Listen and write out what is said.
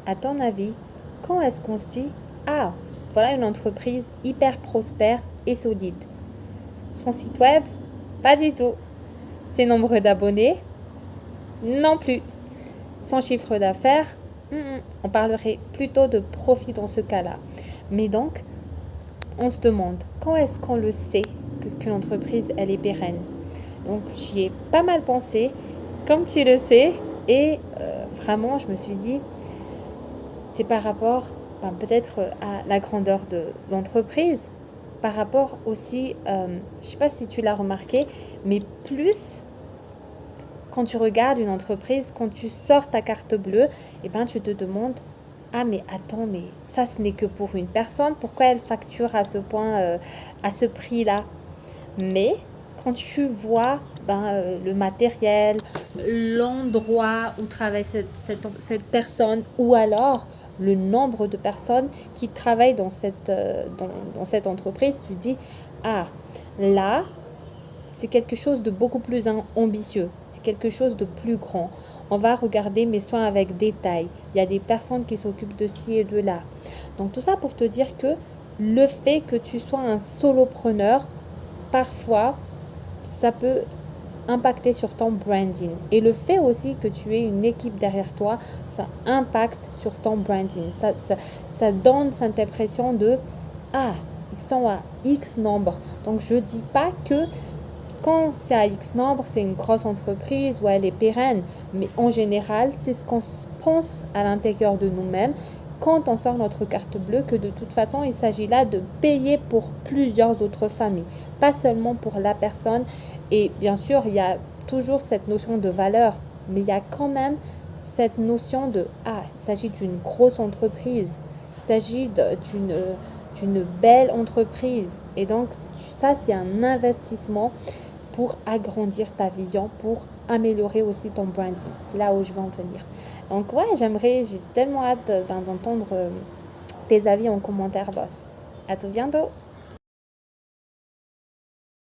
à ton avis, quand est-ce qu'on se dit, ah, voilà une entreprise hyper prospère et solide? Son site web? Pas du tout. Ses nombres d'abonnés? Non plus. Son chiffre d'affaires? On parlerait plutôt de profit dans ce cas-là. Mais donc, on se demande, quand est-ce qu'on le sait qu'une entreprise, elle est pérenne? Donc, j'y ai pas mal pensé, comme tu le sais, et vraiment, je me suis dit, c'est par rapport peut-être à la grandeur de l'entreprise, par rapport aussi, je ne sais pas si tu l'as remarqué, mais plus quand tu regardes une entreprise, quand tu sors ta carte bleue, et tu te demandes, ah mais attends, mais ça ce n'est que pour une personne, pourquoi elle facture à ce point, à ce prix-là? Mais quand tu vois le matériel, l'endroit où travaille cette personne, ou alors le nombre de personnes qui travaillent dans cette entreprise, tu dis, ah, là, c'est quelque chose de beaucoup plus ambitieux, c'est quelque chose de plus grand. On va regarder mes soins avec détail. Il y a des personnes qui s'occupent de ci et de là. Donc tout ça pour te dire que le fait que tu sois un solopreneur, parfois, ça peut impacter sur ton branding. Et le fait aussi que tu aies une équipe derrière toi, ça impacte sur ton branding. Ça donne cette impression de, ah, ils sont à X nombre. Donc, je ne dis pas que quand c'est à X nombre, c'est une grosse entreprise ou elle est pérenne. Mais en général, c'est ce qu'on pense à l'intérieur de nous-mêmes quand on sort notre carte bleue, que de toute façon, il s'agit là de payer pour plusieurs autres familles, pas seulement pour la personne. Et bien sûr, il y a toujours cette notion de valeur, mais il y a quand même cette notion de, ah, il s'agit d'une grosse entreprise, il s'agit d'une belle entreprise. Et donc, ça, c'est un investissement pour agrandir ta vision, pour améliorer aussi ton branding. C'est là où je vais en venir. Donc ouais, j'ai tellement hâte d'entendre tes avis en commentaire, boss. À tout bientôt.